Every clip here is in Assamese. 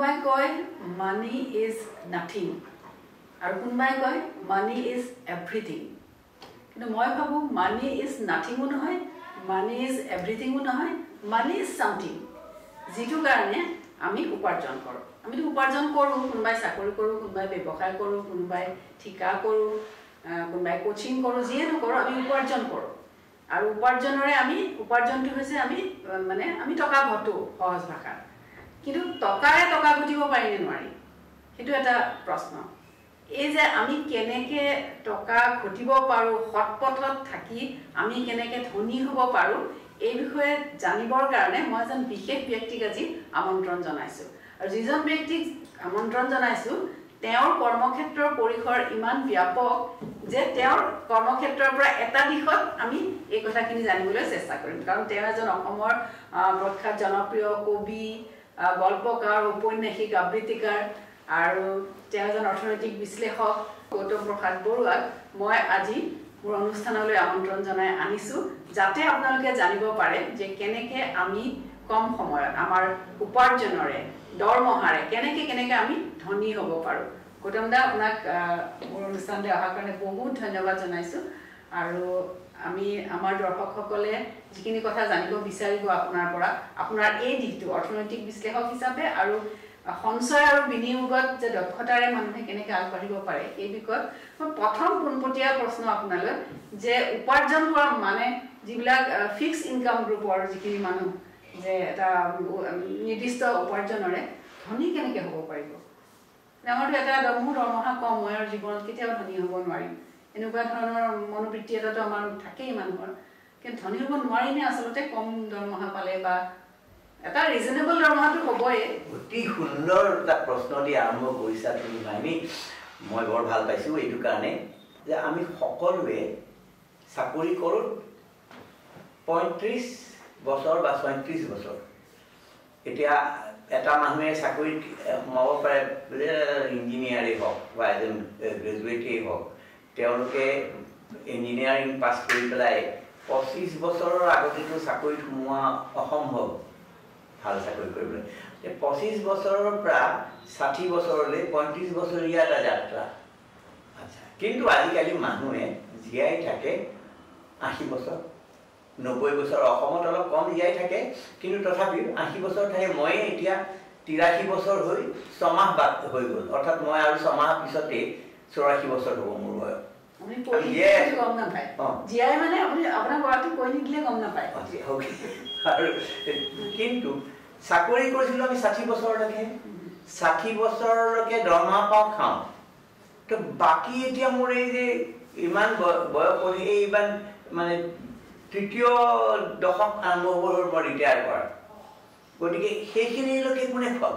কোনোবাই কয় মানি ইজ নাথিং আৰু কোনোবাই কয় মানি ইজ এভৰিথিং কিন্তু মই ভাবোঁ মানি ইজ নাথিঙো নহয় মানি ইজ এভৰিথিঙো নহয় মানি ইজ সামথিং যিটো কাৰণে আমি উপাৰ্জন কৰোঁ আমিতো উপাৰ্জন কৰোঁ কোনোবাই চাকৰি কৰোঁ কোনোবাই ব্যৱসায় কৰোঁ কোনোবাই ঠিকা কৰোঁ কোনোবাই কোচিং কৰোঁ যিয়ে নকৰোঁ আমি উপাৰ্জন কৰোঁ আৰু উপাৰ্জনৰে আমি উপাৰ্জনটো হৈছে আমি মানে আমি টকা ঘটো সহজ ভাষাত কিন্তু টকাৰে টকা ঘটিব পাৰিনে নোৱাৰি সেইটো এটা প্ৰশ্ন এই যে আমি কেনেকে টকা ঘটিব পাৰোঁ সৎপথত থাকি আমি কেনেকে ধনী হ'ব পাৰোঁ এই বিষয়ে জানিবৰ কাৰণে মই এজন বিশেষ ব্যক্তিক আজি আমন্ত্ৰণ জনাইছোঁ আৰু যিজন ব্যক্তিক আমন্ত্ৰণ জনাইছোঁ তেওঁৰ কৰ্মক্ষেত্ৰৰ পৰিসৰ ইমান ব্যাপক যে তেওঁৰ কৰ্মক্ষেত্ৰৰ পৰা এটা দিশত আমি এই কথাখিনি জানিবলৈ চেষ্টা কৰিম কাৰণ তেওঁ এজন অসমৰ প্ৰখ্যাত জনপ্ৰিয় কবি গল্পকাৰ ঔপন্যাসিক আবৃত্তিকাৰ আৰু তেওঁ এজন অৰ্থনৈতিক বিশ্লেষক গৌতম প্ৰসাদ বৰুৱাক মই আজি মোৰ অনুষ্ঠানলৈ আমন্ত্ৰণ জনাই আনিছোঁ যাতে আপোনালোকে জানিব পাৰে যে কেনেকৈ আমি কম সময়ত আমাৰ উপাৰ্জনৰে দৰমহাৰে কেনেকৈ আমি ধনী হ'ব পাৰোঁ গৌতম দা আপোনাক মোৰ অনুষ্ঠানলৈ অহাৰ কাৰণে বহুত ধন্যবাদ জনাইছোঁ আৰু আমি আমাৰ দৰ্শকসকলে যিখিনি কথা জানিব বিচাৰিব আপোনাৰ পৰা আপোনাৰ এই দিশটো অৰ্থনৈতিক বিশ্লেষক হিচাপে আৰু সঞ্চয় আৰু বিনিয়োগত যে দক্ষতাৰে মানুহে কেনেকৈ আগবাঢ়িব পাৰে এই বিষয়ত মই প্ৰথম পোনপটীয়া প্ৰশ্ন আপোনালৈ যে উপাৰ্জন কৰা মানে যিবিলাক ফিক্স ইনকাম গ্ৰুপৰ যিখিনি মানুহ যে এটা নিৰ্দিষ্ট উপাৰ্জনৰে ধনী কেনেকৈ হ'ব পাৰিব আমাৰতো এটা দৰমহা কম মই আৰু জীৱনত কেতিয়াও ধনী হ'ব নোৱাৰিম এনেকুৱা ধৰণৰ মনোবৃত্তি এটাতো আমাৰ থাকেই মানুহৰ কিন্তু ধনী হ'ব নোৱাৰিনে আচলতে কম দৰমহা পালে বা এটা ৰিজনেবল দৰমহাটো হ'বই অতি সুন্দৰ এটা প্ৰশ্ন দি আৰম্ভ কৰিছা তুমি মাইনী মই বৰ ভাল পাইছোঁ এইটো কাৰণে যে আমি সকলোৱে চাকৰি কৰোঁ 35 বছৰ বা 36 বছৰ এতিয়া এটা মানুহে চাকৰিত সোমাব পাৰে ইঞ্জিনিয়াৰেই হওক বা এজন গ্ৰেজুৱেটেই হওক তেওঁলোকে ইঞ্জিনিয়াৰিং পাছ কৰি পেলাই 25 বছৰৰ আগতেতো চাকৰিত সোমোৱা অসম্ভৱ ভাল চাকৰি কৰিবলৈ 25 বছৰৰ পৰা 60 বছৰলৈ 35 বছৰীয়া এটা যাত্ৰা আচ্ছা কিন্তু আজিকালি মানুহে জীয়াই থাকে 80 বছৰ 90 বছৰ অসমত অলপ কম জীয়াই থাকে কিন্তু তথাপিও 80 বছৰ থাকে মই এতিয়া 83 বছৰ হৈ 6 মাহ বাদ হৈ গ'ল অৰ্থাৎ মই আৰু 6 মাহ পিছতে 84 বছৰ হ'ব মোৰ বয়স আপুনি গম নাপায় জীয়াই মানে আপুনি আপোনাৰ বয়সটো কৈ নিদিলে গম নাপায় আৰু কিন্তু চাকৰি কৰিছিলোঁ আমি 60 বছৰলৈকে 60 বছৰলৈকে দৰমহা পাওঁ খাওঁ তো বাকী এতিয়া মোৰ এই যে ইমান বয়স হ'ল এই ইমান মানে তৃতীয় দশক আৰম্ভ হ'ল মই ৰিটায়াৰ কৰা গতিকে সেইখিনিলৈকে কোনে খুৱাব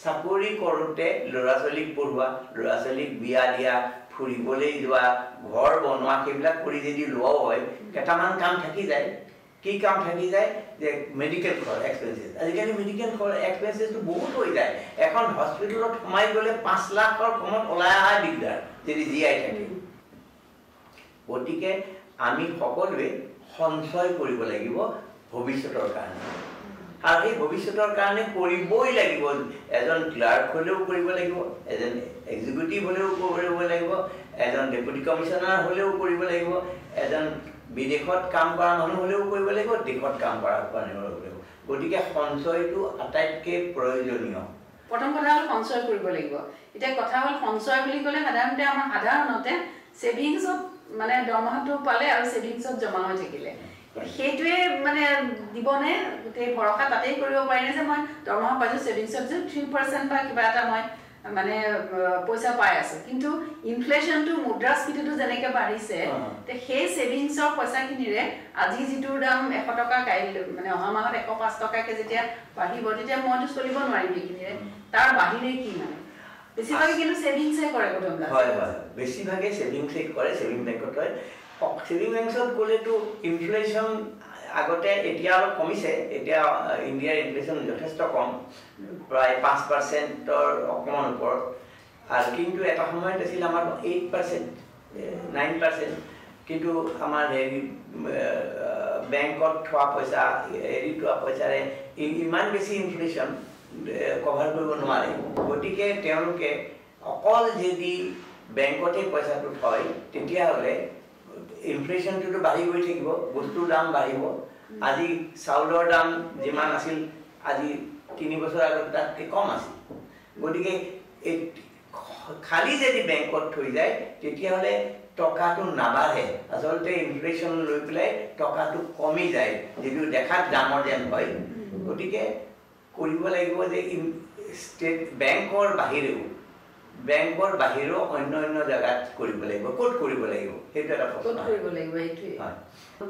চাকৰি কৰোঁতে ল'ৰা ছোৱালীক পঢ়োৱা ল'ৰা ছোৱালীক বিয়া দিয়া ফুৰিবলৈ যোৱা ঘৰ বনোৱা সেইবিলাক কৰি যদি লোৱাও হয় কেইটামান কাম থাকি যায় কি কাম থাকি যায় যে মেডিকেল এক্সপেন্সেছ আজিকালি মেডিকেল এক্সপেন্সেছটো বহুত হৈ যায় এখন হস্পিটেলত সোমাই গ'লে 5 লাখৰ কমত ওলাই অহা দিগদাৰ যদি জীয়াই থাকে গতিকে আমি সকলোৱে সঞ্চয় কৰিব লাগিব ভৱিষ্যতৰ কাৰণে আৰু এই ভৱিষ্যতৰ কাৰণে কৰিবই লাগিব এজন ক্লাৰ্ক হ'লেও কৰিব লাগিব এজন এক্সিকিউটিভ হ'লেও কৰিব লাগিব এজন ডেপুটি কমিশ্যনাৰ হ'লেও কৰিব লাগিব এজন বিদেশত কাম কৰা মানুহ হ'লেও কৰিব লাগিব দেশত কাম কৰা মানুহ হ'লেও কৰিব গতিকে সঞ্চয়টো আটাইতকৈ প্ৰয়োজনীয় প্ৰথম কথা হ'ল সঞ্চয় কৰিব লাগিব এতিয়া কথা হ'ল সঞ্চয় বুলি ক'লে সাধাৰণতে ছেভিংছত মানে দৰমহাটো পালে আৰু ছেভিংছত জমা হৈ থাকিলে সেইটোৱে মানে দিবনে গোটেই ভৰসা তাতেই কৰিব পাৰিনে যে মই দৰমহা পাইছোঁ ছেভিংছত যে 3% বা কিবা এটা মই মানে পইচা পাই আছোঁ কিন্তু ইনফ্লেশ্যনটো মুদ্ৰাস্ফীতিটো যেনেকৈ বাঢ়িছে সেই ছেভিংছৰ পইচাখিনিৰে আজি যিটোৰ দাম 100 টকা কাইলৈ মানে অহা মাহত 105 টকাকৈ যেতিয়া বাঢ়িব তেতিয়া মইতো চলিব নোৱাৰিম সেইখিনিৰে তাৰ বাহিৰে কি মানে বেছিভাগে কিন্তু ছেভিংছে কৰে হয় হয় বেছিভাগে ছেভিংছে কৰে ছেভিং বেংকত হয় ছেভিং বেংকত গ'লেতো ইনফ্লেশ্যন আগতে এতিয়া অলপ কমিছে এতিয়া ইণ্ডিয়াৰ ইনফ্লেশ্যন যথেষ্ট কম প্ৰায় 5%ৰ অকণমান ওপৰত আৰু কিন্তু এটা সময়ত আছিল আমাৰ 8% 9% কিন্তু আমাৰ হেৰি বেংকত থোৱা পইচা হেৰি থোৱা পইচাৰে ইমান বেছি ইনফ্লেশ্যন কভাৰ কৰিব নোৱাৰে গতিকে তেওঁলোকে অকল যদি বেংকতে পইচাটো থয় তেতিয়াহ'লে ইনফ্লেশ্যনটোতো বাঢ়ি গৈ থাকিব বস্তুৰ দাম বাঢ়িব আজি চাউলৰ দাম যিমান আছিল আজি 3 বছৰ আগত তাতকৈ কম আছিল গতিকে খালি যদি বেংকত থৈ যায় তেতিয়াহ'লে টকাটো নাবাঢ়ে আচলতে ইনফ্লেশ্যন লৈ পেলাই টকাটো কমি যায় যদিও দেখাত ডাঙৰ যেন হয় গতিকে কৰিব লাগিব যে ষ্টেট বেংকৰ বাহিৰেও অন্য জাগাত কৰিব লাগিব ক'ত কৰিব লাগিব সেইটো এটা প্ৰশ্ন কৰিব লাগিব এইটোৱে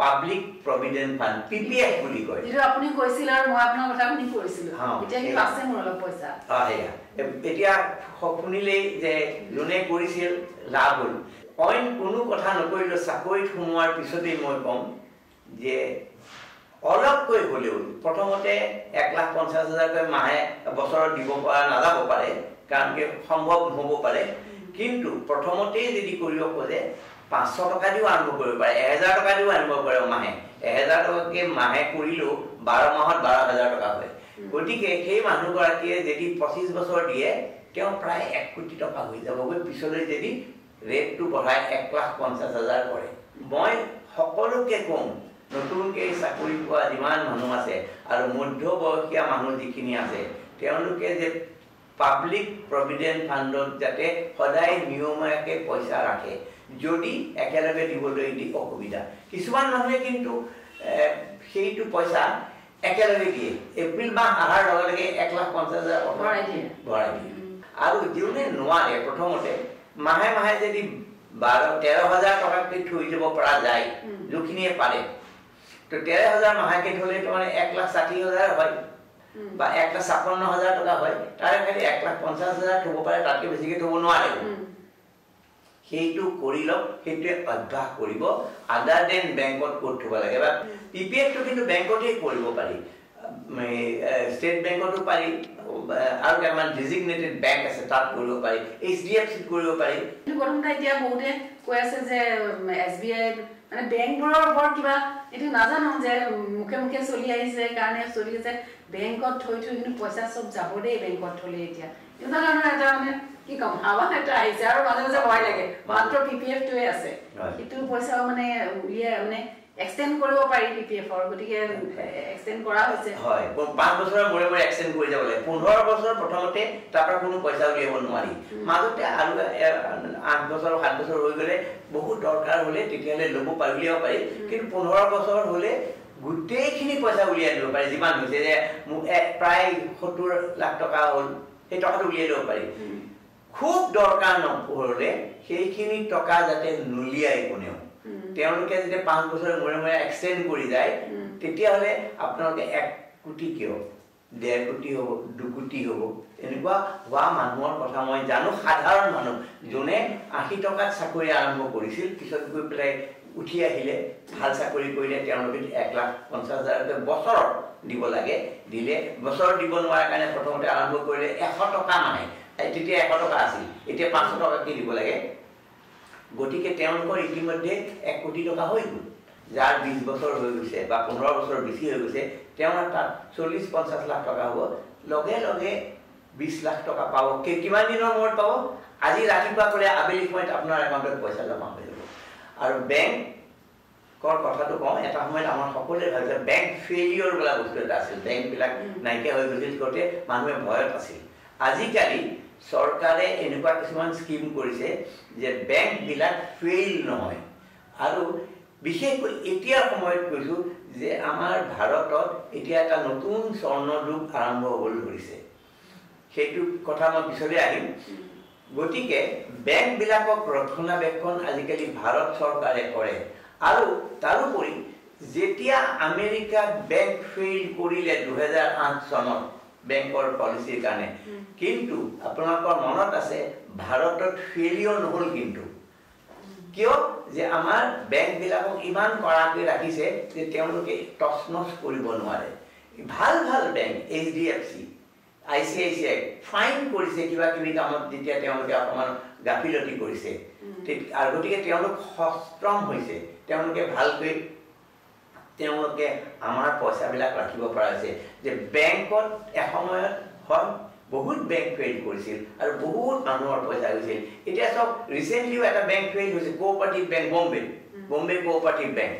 পাব্লিক প্ৰভিডেন্ট ফাণ্ড পিপিএফ বুলি কয় যেটো আপুনি কৈছিল আৰু মই আপোনাৰ কথা শুনি কৰিছিলো এতিয়া কি আছে মোৰ অলপ পইচা এতিয়া শুনিলেই যে লোনে কৰিছিল লাভ হ'ল অইন কোনো কথা নকৰিলো চাকৰিত সোমোৱাৰ পিছতেই মই ক'ম যে অলপকৈ হ'লেও প্ৰথমতে 1,50,000কৈ মাহে বছৰত দিব পৰা নাযাব পাৰে কাৰণ কি সম্ভৱ নহ'ব পাৰে কিন্তু প্ৰথমতেই যদি কৰিব খোজে 500 টকা দিও আৰম্ভ কৰিব পাৰে 1000 টকা দিও আৰম্ভ কৰে মাহে 1000 টকাকে মাহে কৰিলেও 12 মাহত 12,000 টকা হয় গতিকে সেই মানুহগৰাকীয়ে যদি 25 বছৰ দিয়ে তেওঁ প্ৰায় 1 কোটি টকা হৈ যাবগৈ পিছলৈ যদি ৰেটটো বঢ়াই 1,50,000 কৰে মই সকলোকে কম নতুনকৈ চাকৰি পোৱা যিমান মানুহ আছে আৰু মধ্যবয়সীয়া মানুহ যিখিনি আছে তেওঁলোকে যে পাব্লিক প্ৰভিডেন্ট ফাণ্ডত যাতে সদায় নিয়মীয়াকৈ পইচা ৰাখে যদি একেলগে দিবলৈ অসুবিধা কিছুমান মানুহে কিন্তু সেইটো পইচা একেলগে দিয়ে এপ্ৰিল মাহ অহাৰ লগে লগে 1,50,000 ভৰাই দিয়ে আৰু যোনে নোৱাৰে প্ৰথমতে মাহে মাহে যদি 13,000 টকাকৈ থৈ যাব পৰা যায় যিখিনিয়ে পাৰে তো 13,000 মাহেকে থলে মানে 1,60,000 হয় বা 1,56,000 টকা হয় তাৰে খালি 1,50,000 থব পাৰে তাতকৈ বেছিকৈ থব নোৱাৰে সেইটো কৰি লওক সেইটোৱে অভ্যাস কৰিব আদাৰ দেন বেংকত ক'ত থব লাগে বা পিপিএফটো কিন্তু বেংকতেই কৰিব পাৰি ষ্টেট বেংকতো পাৰি আৰু কেইটামান ডিজিগনেটেড বেংক আছে তাত কৰিব পাৰি HDFCত কৰিব পাৰি প্ৰথমতে এতিয়া বহুতে কৈ আছে যে SBI মানে বেংকবোৰৰ বৰ কিবা এইটো নাজানো যে মুখে মুখে চলি আহিছে কাৰণে চলি আছে বেংকত থৈ কিন্তু পইচা চব যাব দেই বেংকত থলে এতিয়া এনেকুৱা ধৰণৰ এটা মানে কি কম হাৱা এটা আহিছে আৰু মাজে মাজে ভয় লাগে মাত্ৰ পিপিএফটোৱে আছে সেইটো পইচাও মানে মানে এক্সটেন্ড কৰিব পাৰি পিপিএফৰ গতিকে এক্সটেন্ড কৰা হৈছে হয় 5 বছৰৰ মূৰে মূৰে এক্সটেন্ড কৰি যাব লাগে 15 বছৰ প্ৰথমতে তাৰপৰা কোনো পইচা উলিয়াব নোৱাৰি মাজতে আৰু 8 বছৰ 7 বছৰ হৈ গ'লে বহুত দৰকাৰ হ'লে তেতিয়ালে ল'ব পাৰি উলিয়াব পাৰি কিন্তু 15 বছৰ হ'লে গোটেইখিনি পইচা উলিয়াই দিব পাৰি যিমান হৈছে যে প্ৰায় 70 লাখ টকা হ'ল সেই টকাটো উলিয়াই দিব পাৰি খুব দৰকাৰ নপৰিলে সেইখিনি টকা যাতে নুলিয়াই কোনেও তেওঁলোকে যদি 5 বছৰৰ মূৰে মূৰে এক্সটেন্ড কৰি যায় তেতিয়াহ'লে আপোনালোকে 1 কোটি কিয় 1.5 কোটি হ'ব 2 কোটি হ'ব এনেকুৱা হোৱা মানুহৰ কথা মই জানো সাধাৰণ মানুহ যোনে 80 টকাত চাকৰি আৰম্ভ কৰিছিল পিছত গৈ পেলাই উঠি আহিলে ভাল চাকৰি কৰিলে তেওঁলোকে 1,50,000 বছৰত দিব লাগে দিলে বছৰত দিব নোৱাৰা কাৰণে প্ৰথমতে আৰম্ভ কৰিলে 100 টকা মানে তেতিয়া 100 টকা আছিল এতিয়া 500 টকাকৈ দিব লাগে গতিকে তেওঁলোকৰ ইতিমধ্যে 1 কোটি টকা হৈ গ'ল যাৰ 20 বছৰ হৈ গৈছে বা 15 বছৰ বেছি হৈ গৈছে তেওঁৰ তাত 40-50 লাখ টকা হ'ব লগে লগে 20 লাখ টকা পাব কিমান দিনৰ মূৰত পাব আজি ৰাতিপুৱা ক'লে আবেলি সময়ত আপোনাৰ একাউণ্টত পইচা জমা হৈ যাব আৰু বেংকৰ কথাটো কওঁ এটা সময়ত আমাৰ সকলোৱে ভাবিছে বেংক ফেইলিয়ৰ বোলা বস্তু এটা আছিল বেংকবিলাক নাইকিয়া হৈ গৈছিল গতিকে মানুহে ভয়ত আছিল আজিকালি চৰকাৰে এনেকুৱা কিছুমান স্কিম কৰিছে যে বেংকবিলাক ফেইল নহয় আৰু বিশেষকৈ এতিয়াৰ সময়ত কৈছোঁ যে আমাৰ ভাৰতত এতিয়া এটা নতুন স্বৰ্ণযুগ আৰম্ভ হ'বলৈ ধৰিছে সেইটো কথা মই পিছলৈ আহিম গতিকে বেংকবিলাকক ৰক্ষণাবেক্ষণ আজিকালি ভাৰত চৰকাৰে কৰে আৰু তাৰোপৰি যেতিয়া আমেৰিকাত বেংক ফেইল কৰিলে 2008 চনত বেংকৰ পলিচিৰ কাৰণে কিন্তু আপোনালোকৰ মনত আছে ভাৰতত ফেইলিয়ৰ নহ'ল কিন্তু কিয় যে আমাৰ বেংকবিলাকক ইমান কড়াকৈ ৰাখিছে যে তেওঁলোকে টচনচ কৰিব নোৱাৰে ভাল ভাল বেংক HDFC ICICI ফাইন কৰিছে কিবা কিবি কামত যেতিয়া তেওঁলোকে অকণমান গাফিলতি কৰিছে আৰু গতিকে তেওঁলোক সষ্ট্ৰং হৈছে তেওঁলোকে ভালকৈ তেওঁলোকে আমাৰ পইচাবিলাক ৰাখিব পৰা হৈছে যে বেংকত এসময়ত হয় বহুত বেংক ফেইল কৰিছিল আৰু বহুত মানুহৰ পইচা গৈছিল এতিয়া সব ৰিসেন্টলি এটা বেংক ফেইল হৈছে cooperative bank Bombay cooperative bank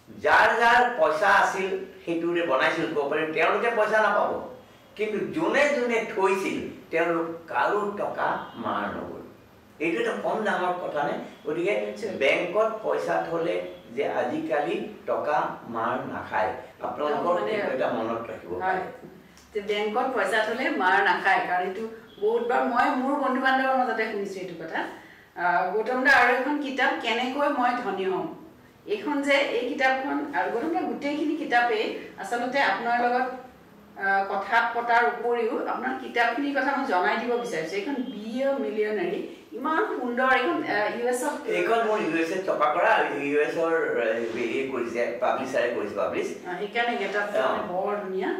যাৰ যাৰ পইচা আছিল হেতুৰে বনাইছিল কোঅপাৰেটিভ তেওঁলোকে পইচা নাপাব কিন্তু জোনে জোনে থৈছিল তেওঁলোক কাৰো টকা মাৰ নগ'ল এইটো এটা কম ডাঙৰ কথা নে গতিকে বেংকত পইচা থলে যে আজিকালি টকা মাৰ নাখায় আপোনালোকৰ এটা মনত ৰাখিব যে বেংকত পইচা থলে মাৰ নাখায় কাৰণ এইটো বহুতবাৰ মই মোৰ বন্ধু বান্ধৱৰ মাজতে শুনিছোঁ এইটো কথা গৌতম দা আৰু এখন কিতাপ কেনেকৈ মই ধনী হ'ম এইখন যে এই কিতাপখন আৰু গৌতম দা গোটেইখিনি কিতাপেই আচলতে আপোনাৰ লগত কথা পতাৰ উপৰিও আপোনাৰ কিতাপখিনিৰ কথা মই জনাই দিব বিচাৰিছোঁ এইখন বি এ মিলিয়নাৰী ইমান সুন্দৰ এইখন ইউএছত এইখন মোৰ ইউএছত ছপা কৰা ইউএছৰ হেৰি কৰিছে পাব্লিছাৰে কৰিছে পাব্লিছ সেইকাৰণে কিতাপ বৰ ধুনীয়া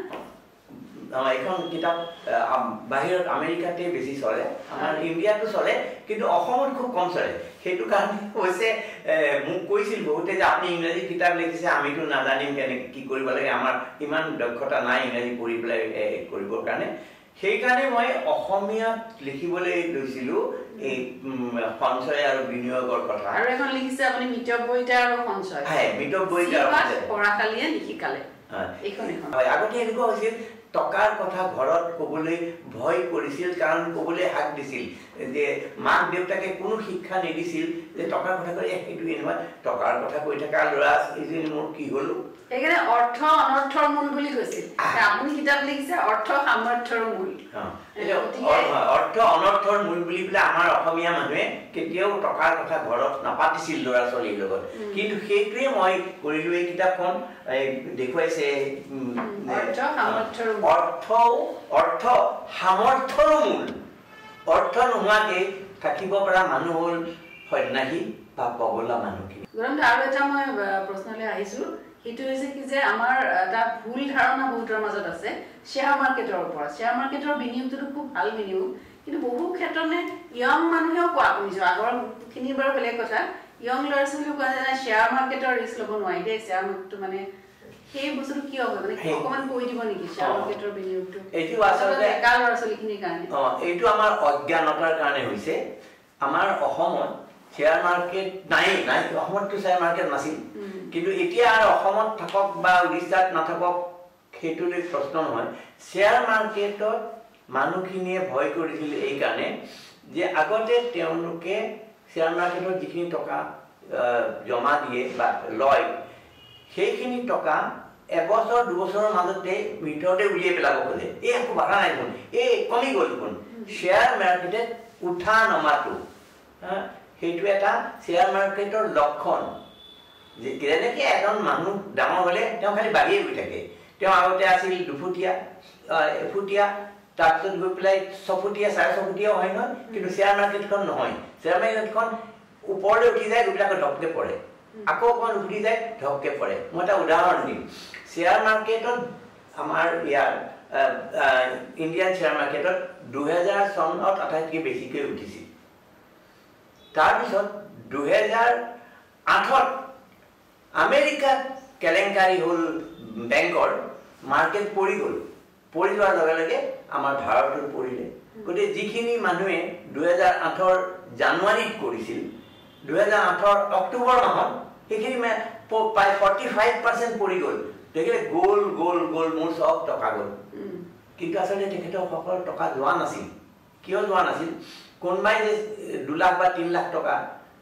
এখন কিতাপ বাহিৰত আমেৰিকাতে বেছি চলে আমাৰ ইণ্ডিয়াতো চলে কিন্তু অসমত খুব কম চলে সেইটো কাৰণে হৈছে মোক কৈছিল বহুতে যে আপুনি ইংৰাজী কিতাপ লিখিছে আমিতো নাজানিম কেনেকৈ কি কৰিব লাগে আমাৰ ইমান দক্ষতা নাই ইংৰাজী পঢ়ি পেলাই কৰিবৰ কাৰণে সেইকাৰণে মই অসমীয়াত লিখিবলৈ লৈছিলোঁ এই সঞ্চয় আৰু বিনিয়োগৰ কথা আৰু এখন লিখিছে আপুনি মিতব্যয়িতা আৰু সঞ্চয় হয় মিতব্যয়িতা পঢ়াশালীয়ে নিশিকালে এইখন হয় আগতে এনেকুৱা হৈছিল টকাৰ কথা ঘৰত ক'বলৈ ভয় কৰিছিল কাৰণ ক'বলৈ হাক দিছিল যে মাক দেউতাকে কোনো শিক্ষা নিদিছিল যে টকাৰ কথা কৈ সেইটো এনেকুৱা টকাৰ কথা কৈ থকা ল'ৰা এজনী মোৰ কি হ'ল সেইকাৰণে অৰ্থ অনৰ্থৰ মূল বুলি কৈছিল আপুনি কিতাপ লিখিছে অৰ্থ সামৰ্থ্যৰ মূল অৰ্থ অনৰ্থৰ মূল বুলি পেলাই আমাৰ অসমীয়া মানুহে কেতিয়াও টকাৰ কথা ঘৰত নাপাতিছিল ল'ৰা ছোৱালীৰ লগত কিন্তু সেইটোৱে মই কৰিলোঁ এই কিতাপখন দেখুৱাইছে অৰ্থ সামৰ্থ্যৰ মূল অৰ্থ নোহোৱাকৈ থাকিব পৰা মানুহ হ'ল সন্যাসী বা পগলা মানুহখিনি আৰু এটা মই প্ৰশ্নলৈ আহিছোঁ সেইটো হৈছে কি যে আমাৰ এটা ভুল ধাৰণা বহুতৰ মাজত আছে শ্বেয়াৰ মাৰ্কেটৰ ওপৰত শ্বেয়াৰ মাৰ্কেটৰ বিনিয়োগটো খুব ভাল বিনিয়োগ কিন্তু বহু ক্ষেত্ৰতে ইয়ং মানুহেও কোৱা শুনিছোঁ আগৰখিনি বাৰু বেলেগ কথা ইয়ং ল'ৰা ছোৱালীও কোৱা যায় শ্বেয়াৰ মাৰ্কেটৰ ৰিস্ক ল'ব নোৱাৰি দেই শ্বেয়াৰ মাৰ্কেটটো মানে সেই বস্তুটো কিয় হয় মানে অকণমান কৈ দিব নেকি শ্বেয়াৰ মাৰ্কেটৰ বিনিয়োগটো এইটো আচলতে ডেকা ল'ৰা ছোৱালীখিনিৰ কাৰণে এইটো আমাৰ অজ্ঞানতাৰ কাৰণে হৈছে আমাৰ অসমত শ্বেয়াৰ মাৰ্কেট নাই অসমততো শ্বেয়াৰ মাৰ্কেট নাছিল কিন্তু এতিয়া আৰু অসমত থাকক বা উৰিষ্যাত নাথাকক সেইটোলৈ প্ৰশ্ন নহয় শ্বেয়াৰ মাৰ্কেটত মানুহখিনিয়ে ভয় কৰিছিল এইকাৰণে যে আগতে তেওঁলোকে শ্বেয়াৰ মাৰ্কেটত যিখিনি টকা জমা দিয়ে বা লয় সেইখিনি টকা এবছৰ দুবছৰৰ মাজতে ভিতৰতে উলিয়াই পেলাব খোজে এই একো বাধা নাই দেখোন এই কমি গ'ল দেখোন শ্বেয়াৰ মাৰ্কেটত উঠা নমাটো সেইটো এটা শ্বেয়াৰ মাৰ্কেটৰ লক্ষণ যে যেনেকৈ এজন মানুহ ডাঙৰ হ'লে তেওঁ খালি বাঢ়িয়ে গৈ থাকে তেওঁ আগতে আছিল দুফুটীয়া এফুটীয়া তাৰপিছত গৈ পেলাই 6 ফুটীয়া 6.5 ফুটীয়াও হয় নহয় কিন্তু শ্বেয়াৰ মাৰ্কেটখন নহয় শ্বেয়াৰ মাৰ্কেটখন ওপৰলৈ উঠি যায় গৈ পেলাই আকৌ ঢপকে পৰে আকৌ অকণমান উঠি যায় ঢপকে পৰে মই এটা উদাহৰণ দিম শ্বেয়াৰ মাৰ্কেটত আমাৰ ইয়াৰ ইণ্ডিয়ান শ্বেয়াৰ মাৰ্কেটত 2000 চনত আটাইতকৈ বেছিকৈ উঠিছিল তাৰপিছত 2008ত আমেৰিকাত কেলেংকাৰী হ'ল বেংকৰ মাৰ্কেট পৰি গ'ল পৰি যোৱাৰ লগে লগে আমাৰ ভাৰতত পৰিলে গতিকে যিখিনি মানুহে 2008ৰ জানুৱাৰীত কৰিছিল 2008ৰ অক্টোবৰ মাহত সেইখিনি প্ৰায় 45% পৰি গ'ল দেখিলে গ'ল মোৰ চব টকা গ'ল কিন্তু আচলতে তেখেতসকলৰ টকা যোৱা নাছিল কিয় যোৱা নাছিল কোনোবাই যে 2 লাখ বা 3 লাখ টকা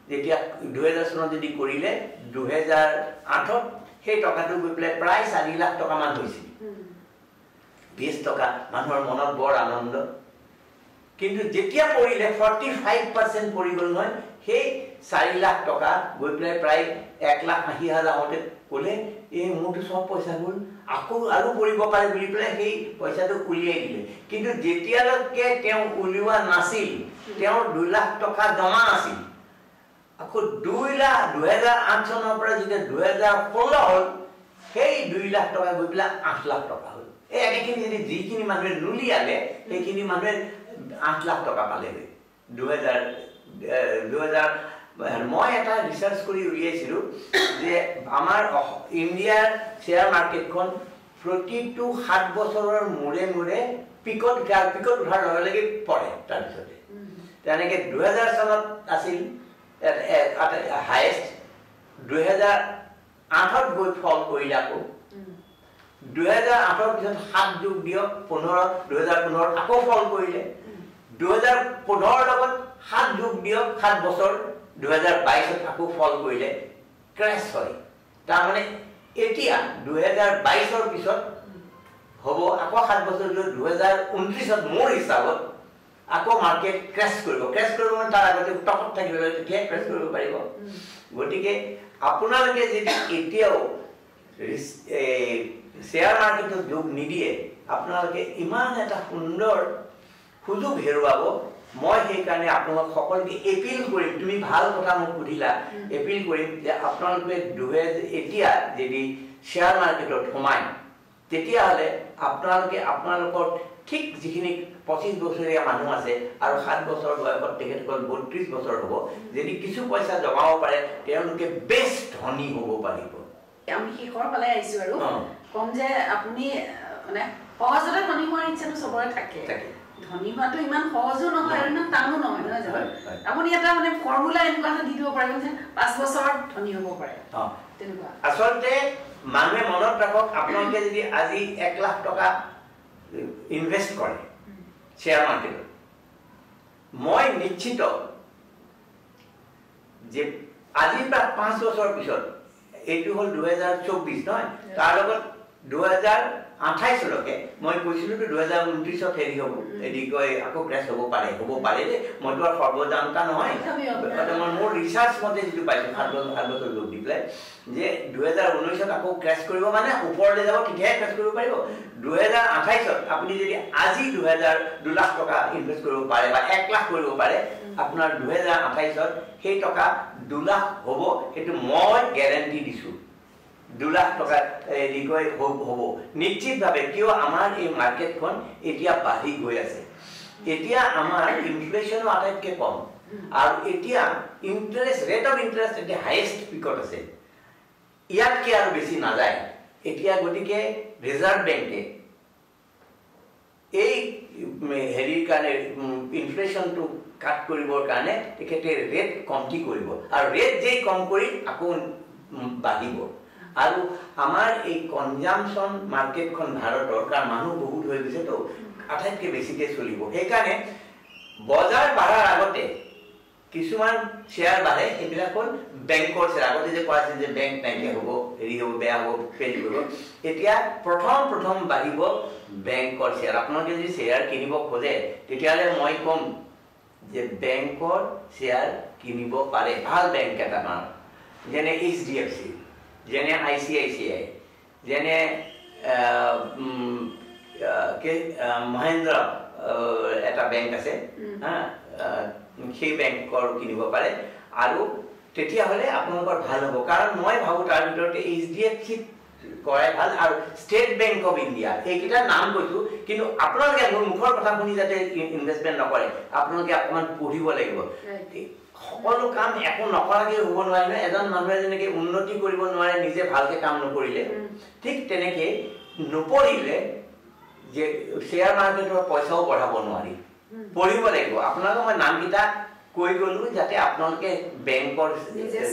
যেতিয়া 2000 চনত যদি কৰিলে 2008ত সেই টকাটো গৈ পেলাই প্ৰায় 4 লাখ টকামান হৈছিল 20 টকা মানুহৰ মনত বৰ আনন্দ কিন্তু যেতিয়া পৰিলে 45% পৰি গ'ল নহয় সেই 4 লাখ টকা গৈ পেলাই প্ৰায় 1,80,000 হওঁতে ক'লে এই মোৰতো চব পইচা গ'ল আকৌ আৰু পৰিব পাৰে বুলি পেলাই সেই পইচাটো উলিয়াই দিলে কিন্তু যেতিয়ালৈকে তেওঁ উলিওৱা নাছিল তেওঁৰ 2 লাখ টকা জমা আছিল আকৌ 2008 চনৰ পৰা যেতিয়া 2016 হ'ল সেই 2 লাখ টকা গৈ পেলাই 8 লাখ টকা হ'ল এই একেখিনি যদি যিখিনি মানুহে নুলিয়ালে সেইখিনি মানুহে 8 লাখ টকা পালেগৈ 2000 মই এটা ৰিচাৰ্চ কৰি উলিয়াইছিলোঁ যে আমাৰ ইণ্ডিয়াৰ শ্বেয়াৰ মাৰ্কেটখন প্ৰতিটো 7 বছৰৰ মূৰে মূৰে পিকত উঠাৰ লগে লগে পৰে তাৰপিছতে তেনেকৈ 2000 চনত আছিল হায়েষ্ট 2008ত গৈ ফল কৰিলে আকৌ 2008ৰ পিছত 7 যোগ দিয়ক 2015 আকৌ ফল কৰিলে 2015 লগত 7 যোগ দিয়ক 7 বছৰ 2022ত আকৌ ফল কৰিলে ক্ৰেশ হয় তাৰমানে এতিয়া 2022ৰ পিছত হ'ব আকৌ 7 বছৰ 2029ত মোৰ হিচাপত আকৌ মাৰ্কেট ক্ৰেশ কৰিব মানে তাৰ আগতে টপত থাকিব তেতিয়া ক্ৰেশ কৰিব পাৰিব গতিকে আপোনালোকে যদি এতিয়াও শ্বেয়াৰ মাৰ্কেটত যোগ নিদিয়ে আপোনালোকে ইমান এটা সুন্দৰ সুযোগ হেৰুৱাব মই সেইকাৰণে আপোনালোক সকলোকে এপিল কৰিম তুমি ভাল কথা মোক সুধিলা এপিল কৰিম যে আপোনালোকে এতিয়া যদি শ্বেয়াৰ মাৰ্কেটত সোমায় তেতিয়াহ'লে আপোনালোকে আপোনালোকৰ ঠিক যিখিনি 25 বছৰীয়া মানুহ আছে আৰু 7 বছৰ বয়সত তেখেতসকল 32 বছৰ হ'ব যদি কিছু পইচা জমাব পাৰে তেওঁলোকে বেষ্ট ধনী হ'ব পাৰিব আমি শিখৰ ফালে আহিছো আৰু কম যে আপুনি মানে সহজতে ধনী হোৱাৰ ইচ্ছাটো চবৰে থাকে ধনী হোৱাটো ইমান সহজো নহয় আৰু ইমান টানো নহয় নহয় জানো আপুনি এটা মানে ফৰ্মুলা এনেকুৱা এটা দি দিব পাৰিব যে 5 বছৰত ধনী হ'ব পাৰে তেনেকুৱা আচলতে মানুহে মনত ৰাখক আপোনালোকে যদি আজি 1 লাখ টকা ইনভেষ্ট কৰে শ্বেয়াৰ মাৰ্কেটত মই নিশ্চিত যে আজিৰ পৰা 5 বছৰ পিছত এইটো হ'ল 2024 নহয় তাৰ লগত 2028 লৈকে মই কৈছিলো 2029ত হেৰি হ'ব এদি কয় আকৌ ক্ৰেশ হ'ব পাৰে দে মইতো আৰু সৰ্বজান্তা নহয় মোৰ ৰিচাৰ্চ মতে যিটো পাইছো 7 বছৰ যোগ দি পেলাই যে 2019ত আকৌ ক্ৰেশ কৰিব মানে ওপৰলৈ যাব তেতিয়াহে ক্ৰেশ কৰিব পাৰিব 2028ত আপুনি যদি আজি 2 লাখ টকা ইনভেষ্ট কৰিব পাৰে বা 1 লাখ কৰিব পাৰে আপোনাৰ 2028ত সেই টকা 2 লাখ হ'ব সেইটো মই গ্যাৰান্টি দিছো 2 লাখ টকা এদিকৈ হ'ব নিশ্চিতভাৱে কিয় আমাৰ এই মাৰ্কেটখন এতিয়া বাঢ়ি গৈ আছে এতিয়া আমাৰ ইনফ্লেশ্যন আটাইতকৈ কম আৰু এতিয়া ৰেট অফ ইণ্টাৰেষ্ট এতিয়া হাইয়েষ্ট পিকত আছে ইয়াতকৈ আৰু বেছি নাযায় এতিয়া গতিকে ৰিজাৰ্ভ বেংকে এই হেৰিৰ কাৰণে ইনফ্লেশ্যনটো কাট কৰিবৰ কাৰণে তেখেতে ৰেট কমটি কৰিব আৰু ৰেট যেই কম কৰি আকৌ বাঢ়িব আৰু আমাৰ এই কনজাম্পশন মাৰ্কেটখন ভাৰতৰ কাৰণ মানুহ বহুত হৈ গৈছে তো আটাইতকৈ বেছিকৈ চলিব সেইকাৰণে বজাৰ বাঢ়াৰ আগতে কিছুমান শ্বেয়াৰ বাঢ়ে সেইবিলাক হ'ল বেংকৰ শ্বেয়াৰ আগতে যে কোৱা আছিল যে বেংক নাইকিয়া হ'ব হেৰি হ'ব বেয়া হ'ব ফেইল কৰিব এতিয়া প্ৰথম বাঢ়িব বেংকৰ শ্বেয়াৰ আপোনালোকে যদি শ্বেয়াৰ কিনিব খোজে তেতিয়াহ'লে মই ক'ম যে বেংকৰ শ্বেয়াৰ কিনিব পাৰে ভাল বেংক কেইটামান যেনে HDFC যেনে ICICI যেনে মহেন্দ্ৰ এটা বেংক আছে সেই বেংকৰ কিনিব পাৰে আৰু তেতিয়াহ'লে আপোনালোকৰ ভাল হ'ব কাৰণ মই ভাবোঁ তাৰ ভিতৰতে HDFC কৰাই ভাল আৰু ষ্টেট বেংক অফ ইণ্ডিয়া এইকেইটা নাম কৈছোঁ কিন্তু আপোনালোকে মোৰ মুখৰ কথা শুনি যাতে ইনভেষ্টমেণ্ট নকৰে আপোনালোকে অকণমান পঢ়িব লাগিব সকলো কাম একো নকৰাকৈ হ'ব নোৱাৰে নহয় এজন মানুহে যেনেকৈ উন্নতি কৰিব নোৱাৰে নিজে ভালকৈ কাম নকৰিলে ঠিক তেনেকৈ নপঢ়িলে যে শ্বেয়াৰ মাৰ্কেটৰ পইচাও বঢ়াব নোৱাৰি পঢ়িব লাগিব আপোনালোকে মই নামকেইটা কৈ গ'লোঁ যাতে আপোনালোকে বেংকৰ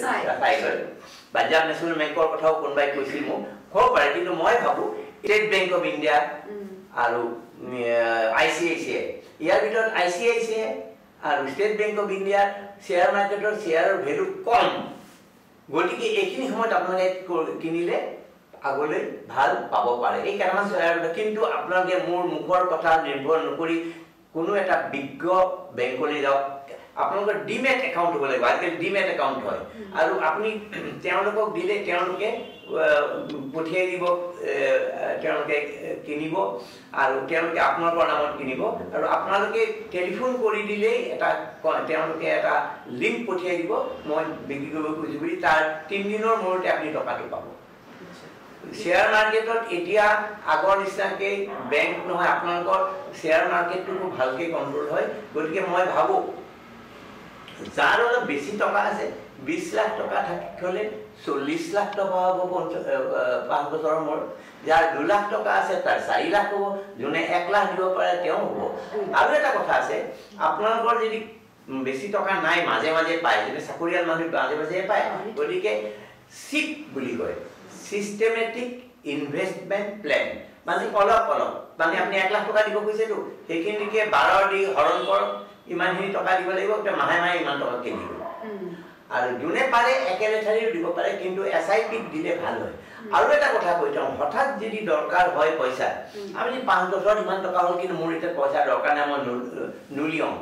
চাই লয় পাঞ্জাৱ নেশ্যনেল বেংকৰ কথাও কোনোবাই কৈছিল মোক হ'ব পাৰে কিন্তু মই ভাবোঁ ষ্টেট বেংক অফ ইণ্ডিয়া আৰু ICICI ইয়াৰ ভিতৰত ICICI আৰু ষ্টেট বেংক অফ ইণ্ডিয়াৰ শ্বেয়াৰ মাৰ্কেটৰ শ্বেয়াৰৰ ভেলু কম গতিকে এইখিনি সময়ত আপোনালোকে কিনিলে আগলৈ ভাল পাব পাৰে এই কেইটামান শ্বেয়াৰ কিন্তু আপোনালোকে মোৰ মুখৰ কথা নিৰ্ভৰ নকৰি কোনো এটা বিজ্ঞ বেংকলৈ যাওক আপোনালোকৰ ডিমেট একাউণ্ট হ'ব লাগিব আজিকালি ডিমেট একাউণ্ট হয় আৰু আপুনি তেওঁলোকক দিলে তেওঁলোকে পঠিয়াই দিব তেওঁলোকে কিনিব আৰু তেওঁলোকে আপোনালোকৰ নামত কিনিব আৰু আপোনালোকে টেলিফোন কৰি দিলেই তেওঁলোকে এটা লিংক পঠিয়াই দিব মই বিক্ৰী কৰিব খুজিছোঁ বুলি তাৰ 3 দিনৰ মূৰতে আপুনি টকাটো পাব শ্বেয়াৰ মাৰ্কেটত এতিয়া আগৰ নিচিনাকৈ বেংক নহয় আপোনালোকৰ শ্বেয়াৰ মাৰ্কেটটো খুব ভালকৈ কণ্ট্ৰল হয় গতিকে মই ভাবোঁ যাৰ অলপ বেছি টকা আছে 20 লাখ টকা থাকিলে 40 লাখ টকা হ'ব 5 বছৰৰ মূৰত যাৰ 2 লাখ টকা আছে তাৰ 4 লাখ হ'ব যোনে 1 লাখ দিব পাৰে তেওঁ হ'ব আৰু এটা কথা আছে আপোনালোকৰ যদি বেছি টকা নাই মাজে মাজে পায় যেনে চাকৰিয়াল মানুহ মাজে মাজে পায় গতিকে সিপ বুলি কয় সিস্টেমেটিক ইনভেষ্টমেন্ট প্ল্যান মানে অলপ মানে আপনি 1 লাখ টকা দিব খুজিছেতো সেইখিনিকে 12 দি হৰণ কৰক ইমানখিনি টকা দিব লাগিব তে মাহে মাহে ইমান টকা কে দিব আৰু যোনে পাৰে একেলেঠাৰিও দিব পাৰে কিন্তু এসআইপি দিলে ভাল হয় আৰু এটা কথা কৈ যাওঁ হঠাৎ যদি দৰকাৰ হয় পইচা আমি 5 বছৰ ইমান টকা হ'ল কিন্তু মোৰ এটা পইচা দৰকাৰ নাই মই নুলিয়ম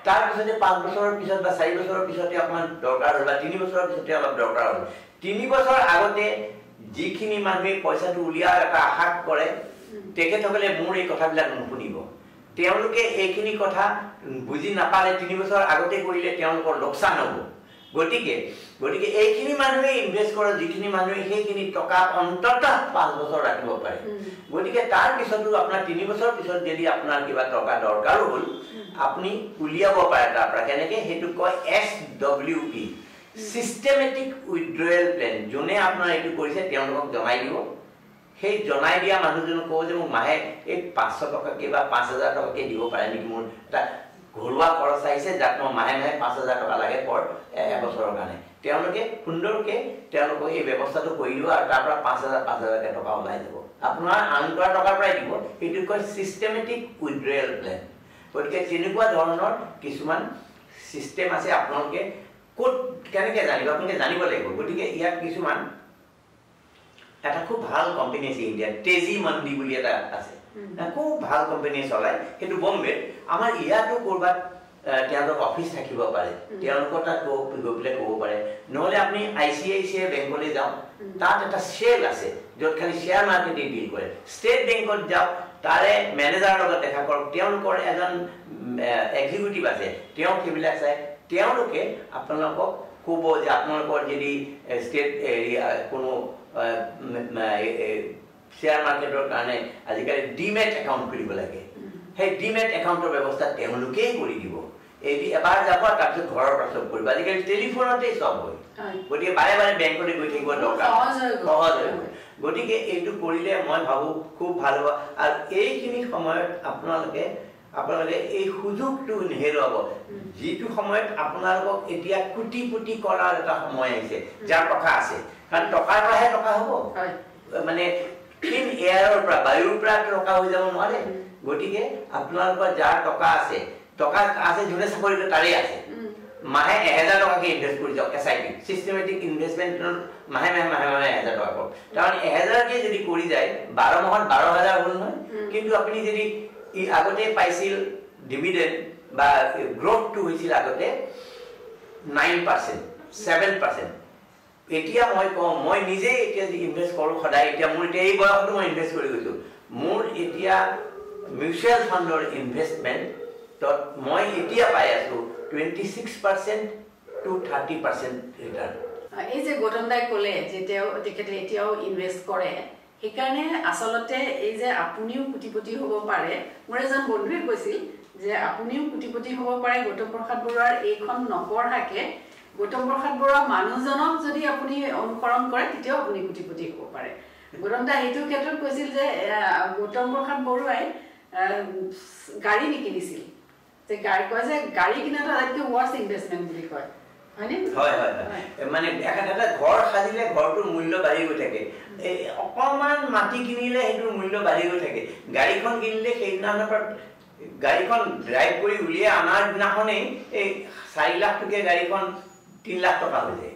তাৰ পিছতে 5 বছৰৰ পিছত বা 4 বছৰৰ পিছতে অকমান দৰকাৰ হ'ল বা 3 বছৰৰ পিছতে অলপ দৰকাৰ হ'ল 3 বছৰ আগতে যিখিনি মানুহে পইচাটো উলিয়াৰ এটা আশা কৰে তেখেতসকলে মোৰ এই কথাবিলাক নুশুনিব তেওঁলোকে এইখিনি কথা বুজি নাপালে 3 বছৰ আগতে কৰিলে তেওঁলোকৰ লোকসান হ'ব গতিকে এইখিনি মানুহে ইনভেষ্ট কৰে যিখিনি মানুহে সেইখিনি টকা অন্ততঃ 5 বছৰ ৰাখিব পাৰে গতিকে তাৰ পিছতো আপোনাৰ 3 বছৰ পিছত যদি আপোনাৰ কিবা টকা দৰকাৰ হ'ল আপুনি উলিয়াব পাৰে তাৰ পৰা কেনেকৈ হেতু কয় SWP সিস্টেমেটিক উইথড্ৰয়েল প্ল্যান যোনে আপোনাৰ এইটো কৰিছে তেওঁলোকক জনাই দিব সেই জনাই দিয়া মানুহজনক কও যে মোক মাহে এই 500 টকা কে বা 5000 টকা কে দিব পাৰে নেকি মোৰ এটা ঘৰুৱা খৰচ আহিছে যাক মই মাহে মাহে 5000 টকা লাগে পৰ এবছৰৰ কাৰণে তেওঁলোকে সুন্দৰকে তেওঁলোকক এই ব্যৱস্থাটো কৰি দিব আৰু তাৰ পৰা 5000 টকা ওলাই যাব আপোনাৰ আন কৰা টকাৰ পৰাই দিব এইটো কয় সিস্টেমেটিক উইথড্ৰয়েল প্ল্যান গতিকে তেনেকুৱা ধৰণৰ কিছুমান সিস্টেম আছে আপোনালোকে কোড কেনেকৈ জানিব আপোনালোকে জানিব লাগিব গতিকে ইয়াত কিছুমান এটা খুব ভাল কোম্পানী আছে ইণ্ডিয়াত তেজি মন্দি বুলি এটা আছে খুব ভাল কোম্পানী চলাই কিন্তু বম্বে আমাৰ ইয়াতো কৰবাত তেওঁলোক অফিচ থাকিব পাৰে তেওঁলোকৰ তাত গৈ পেলাই ক'ব পাৰে নহলে আপুনি ICICI বেংকলৈ যাওক তাত এটা শেল আছে য'ত খালি শেয়াৰ মাৰ্কেটে ডিল কৰে ষ্টেট বেংকত যাওক তাৰে মেনেজাৰৰ লগত দেখা কৰক তেওঁলোকৰ এজন এক্সিকিউটিভ আছে তেওঁ সেইবিলাক চাই তেওঁলোকে আপোনালোকক ক'ব যে আপোনালোকৰ যদি ষ্টেট কোনো শেয়াৰ মাৰ্কেটৰ কাৰণে আজিকালি ডিমেট একাউণ্ট খুলিব লাগে সেই ডিমেট একাউণ্টৰ ব্যৱস্থা তেওঁলোকেই কৰি দিব এই এবাৰ যাব তাৰপিছত ঘৰৰ পৰা চব কৰিব আজিকালি টেলিফোনতে চব হয় গতিকে বাৰে বাৰে বেংকলৈ গৈ থাকিব দৰকাৰ সহজ হয় গতিকে এইটো কৰিলে মই ভাবোঁ খুব ভাল হ'ব আৰু এইখিনি সময়ত আপোনালোকে এই সুযোগটো নেহেৰুৱাব যিটো সময়ত আপোনালোকক এতিয়া কোটিপতি কৰাৰ এটা সময় আহিছে যাৰ টকা আছে কাৰণ টকাৰ পৰাহে টকা হ'ব মানে ক্লিন এয়াৰৰ পৰা বায়ুৰ পৰা টকা হৈ যাব নোৱাৰে গতিকে আপোনালোকৰ যাৰ টকা আছে যোনে চাকৰি কৰে তাৰে আছে মাহে 1000 টকাকে ইনভেষ্ট কৰি যাওক SIP সিস্টেমেটিক ইনভেষ্টমেন্টৰ মাহে 1000 টকা কৰক কাৰণ 1000 কে যদি কৰি যায় 12 মাহত 12000 হ'ল নহয় কিন্তু আপুনি যদি আগতে পাইছিল ডিভিডেন্ড বা গ্ৰোথটো হৈছিল আগতে 9% 7% এতিয়া মই কম মই নিজে এতিয়া ইনভেষ্ট কৰো সদায় এতিয়া মোৰ এতিয়া এই বয়সতো মই ইনভেষ্ট কৰি গৈছো মোৰ এতিয়া মিউচুৱেল ফাণ্ডৰ ইনভেষ্টমেন্ট তত মই এতিয়া পাই আছো 26% to 30% ৰিটাৰ্ণ এই যে গৌতম দাই ক'লে যে তেখেতে এতিয়াও ইনভেষ্ট কৰে সেইকাৰণে আসলতে এই যে আপুনিও কোটিপতি হ'ব পাৰে মোৰ এজন বন্ধুৱে কৈছিল যে আপুনিও কোটিপতি হ'ব পাৰে গৌতম প্ৰসাদ বৰুৱাৰ এইখন নপঢ়াকে গৌতম প্ৰসাদ বৰুৱা মানুহজনক যদি আপুনি অনুসৰণ কৰে তেতিয়াও আপুনি কোটিপতি হ'ব পাৰে গৌতম দা এইটো ক্ষেত্ৰত কৈছিল যে গৌতম প্ৰসাদ বৰুৱাই গাড়ী নিকিনিছিল যে গাড়ী কিনাটো আটাইতকৈ ৱৰ্ষ্ট ইনভেষ্টমেণ্ট বুলি কয় হয় মানে এটা ঘৰ সাজিলে ঘৰটোৰ মূল্য বাঢ়ি গৈ থাকে অকণমান মাটি কিনিলে সেইটোৰ মূল্য বাঢ়ি গৈ থাকে গাড়ীখন কিনিলে সেইদিনাখনৰ পৰা গাড়ীখন ড্ৰাইভ কৰি উলিয়াই অনাৰ দিনাখনেই এই 4 লাখ টকীয়া গাড়ীখন 3 লাখ টকা হৈ যায়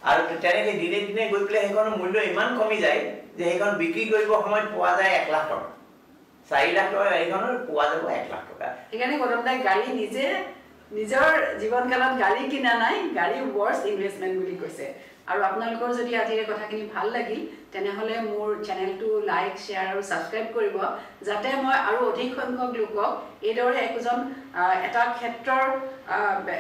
আৰু তেনেকৈ দিনে দিনে গৈ পেলাই সেইখনৰ মূল্য ইমান কমি যায় যে সেইখন বিক্ৰী কৰিব সময়ত পোৱা যায় 1 লাখ টকা 4 লাখ টকা গাড়ীখনৰ পোৱা যাব 1 লাখ টকা সেইকাৰণে গৌতম দাই গাড়ী নিজৰ জীৱনকালত গাড়ী কিনা নাই গাড়ী ৱৰ্ষ্ট ইনভেষ্টমেণ্ট বুলি কৈছে আৰু আপোনালোকৰ যদি আজিৰ কথাখিনি ভাল লাগিল তেনেহলে মোৰ চেনেলটো লাইক শেয়াৰ আৰু সাবস্ক্ৰাইব কৰিব যাতে মই আৰু অধিক সংখ্যক লোকক এইদৰে একজন এটা ক্ষেত্ৰৰ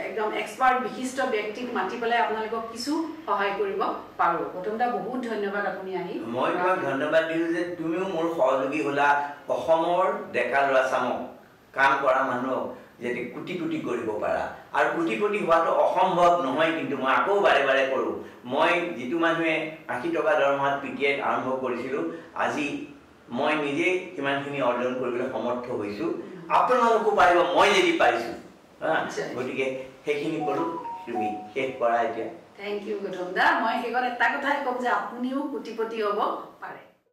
একদম এক্সপাৰ্ট বিশিষ্ট ব্যক্তিক মাতি পেলাই আপোনালোকক কিছু সহায় কৰিব পাৰো গৌতম দা বহুত ধন্যবাদ আপুনি আহি মই তোমাক ধন্যবাদ দিওঁ যে তুমিও মোৰ সহযোগী হ'লা অসমৰ ডেকা ল'ৰা চামক কাম কৰা মানুহক যদি কোটি কোটি কৰিব পাৰা আৰু কোটিপতি হোৱাটো অসম্ভৱ নহয় কিন্তু মই আকৌ বাৰে বাৰে কৰোঁ মই যিটো মানুহে 80 টকা দৰমহাত পিটিআই আৰম্ভ কৰিছিলোঁ আজি মই নিজে কিমানখিনি অৰ্জন কৰিবলৈ সমৰ্থ হৈছোঁ আপোনালোকো পাৰিব মই যদি পাৰিছোঁ গতিকে সেইখিনি কৰোঁ তুমি শেষ কৰা এতিয়া থ্যাংক ইউ গৌতম দা মই শেষত এটা কথাই ক'ম যে আপুনিও কোটিপতি হ'ব পাৰে